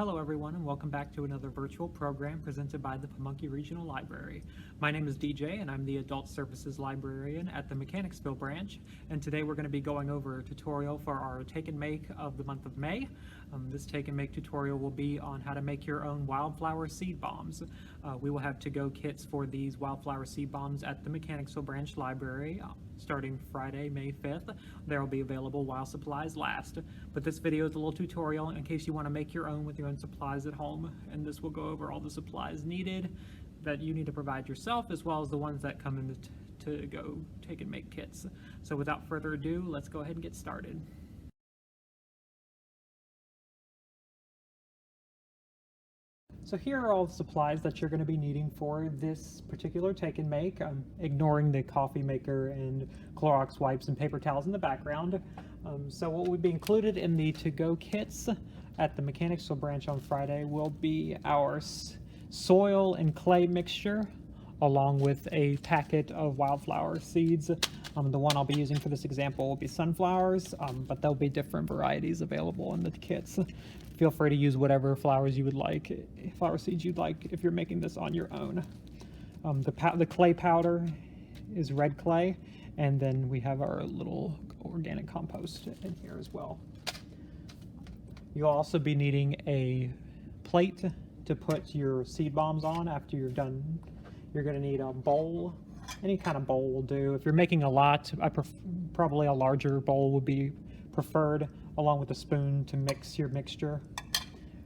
Hello everyone and welcome back to another virtual program presented by the Pamunkey Regional Library. My name is DJ and I'm the Adult Services Librarian at the Mechanicsville Branch, and today we're going to be going over a tutorial for our Take and Make of the month of May. This Take and Make tutorial will be on how to make your own Wildflower Seed Bombs. We will have to-go kits for these Wildflower Seed Bombs at the Mechanicsville Branch Library starting Friday, May 5th. They will be available while supplies last. But this video is a little tutorial in case you want to make your own with your own supplies at home, and this will go over all the supplies needed that you need to provide yourself, as well as the ones that come in the to-go Take and Make kits. So without further ado, let's go ahead and get started. So here are all the supplies that you're going to be needing for this particular Take and Make. I'm ignoring the coffee maker and Clorox wipes and paper towels in the background. So what would be included in the to-go kits at the Mechanicsville Branch on Friday will be our soil and clay mixture, along with a packet of wildflower seeds. The one I'll be using for this example will be sunflowers, but there'll be different varieties available in the kits. Feel free to use whatever flower seeds you'd like if you're making this on your own. The clay powder is red clay, and then we have our little organic compost in here as well. You'll also be needing a plate to put your seed bombs on after you're done. You're going to need a bowl. Any kind of bowl will do. If you're making a lot, probably a larger bowl would be preferred, along with a spoon to mix your mixture,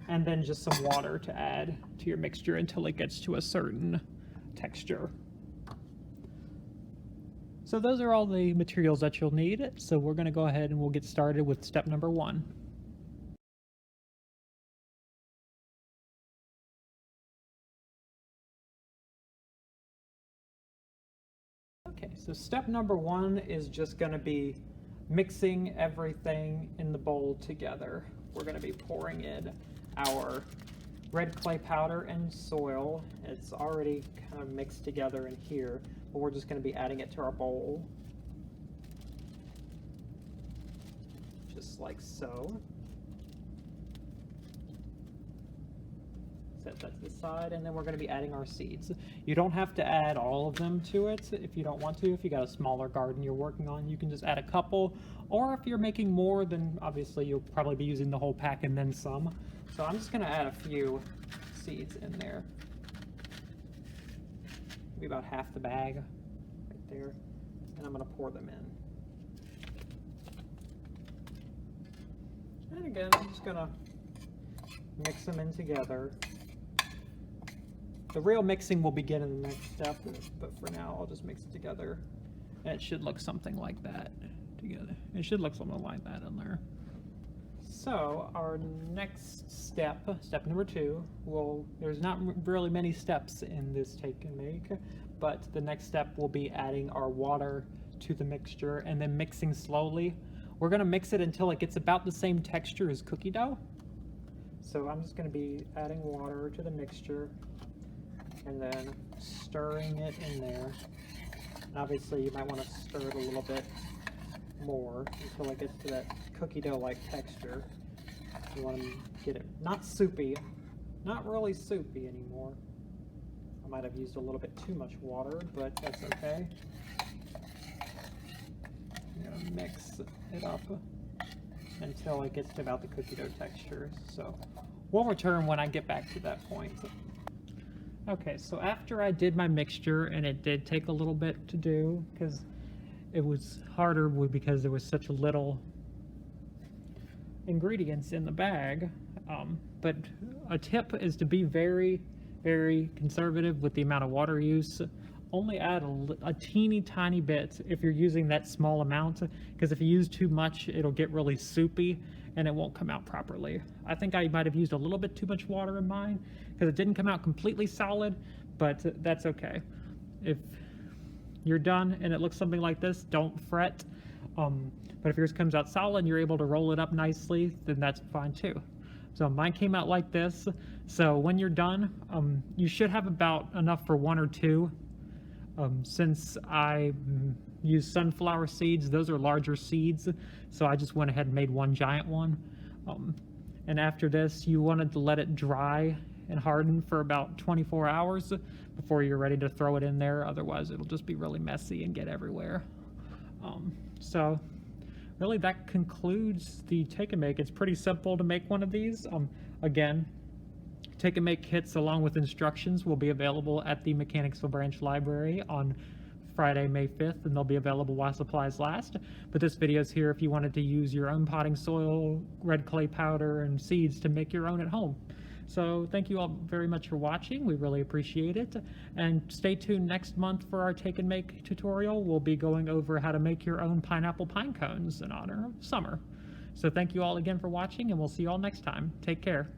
and then just some water to add to your mixture until it gets to a certain texture. So those are all the materials that you'll need. So we're going to go ahead and we'll get started with step number 1. Okay, so step number 1 is just going to be mixing everything in the bowl together. We're going to be pouring in our red clay powder and soil. It's already kind of mixed together in here, but we're just going to be adding it to our bowl. Just like so. Set that to the side, and then we're going to be adding our seeds. You don't have to add all of them to it if you don't want to. If you got a smaller garden you're working on, you can just add a couple, or if you're making more, then obviously you'll probably be using the whole pack and then some. So I'm just going to add a few seeds in there, maybe about half the bag right there, and I'm going to pour them in. And again, I'm just going to mix them in together. The real mixing will begin in the next step, but for now I'll just mix it together. And it should look something like that together. It should look something like that in there. So our next step, step number 2, there's not really many steps in this Take and Make, but the next step will be adding our water to the mixture and then mixing slowly. We're going to mix it until it gets about the same texture as cookie dough. So I'm just going to be adding water to the mixture and then stirring it in there. And obviously you might want to stir it a little bit more until it gets to that cookie dough-like texture. You want to get it not soupy, not really soupy anymore. I might have used a little bit too much water, but that's okay. I'm going to mix it up until it gets to about the cookie dough texture. So we'll return when I get back to that point. Okay, so after I did my mixture, and it did take a little bit to do because it was harder because there was such little ingredients in the bag, but a tip is to be very, very conservative with the amount of water use. Only add a teeny tiny bit if you're using that small amount, because if you use too much, it'll get really soupy and it won't come out properly. I think I might have used a little bit too much water in mine because it didn't come out completely solid, but that's okay. If you're done and it looks something like this, don't fret. But if yours comes out solid and you're able to roll it up nicely, then that's fine too. So mine came out like this. So when you're done, you should have about enough for 1 or 2. Since I use sunflower seeds, those are larger seeds, so I just went ahead and made one giant one. And after this, you wanted to let it dry and harden for about 24 hours before you're ready to throw it in there. Otherwise, it'll just be really messy and get everywhere. So really that concludes the take and make. It's pretty simple to make one of these. Again, take and make kits along with instructions will be available at the Mechanicsville Branch Library on Friday, May 5th, and they'll be available while supplies last. But this video is here if you wanted to use your own potting soil, red clay powder, and seeds to make your own at home. So thank you all very much for watching. We really appreciate it. And stay tuned next month for our take and make tutorial. We'll be going over how to make your own pineapple pine cones in honor of summer. So thank you all again for watching, and we'll see you all next time. Take care.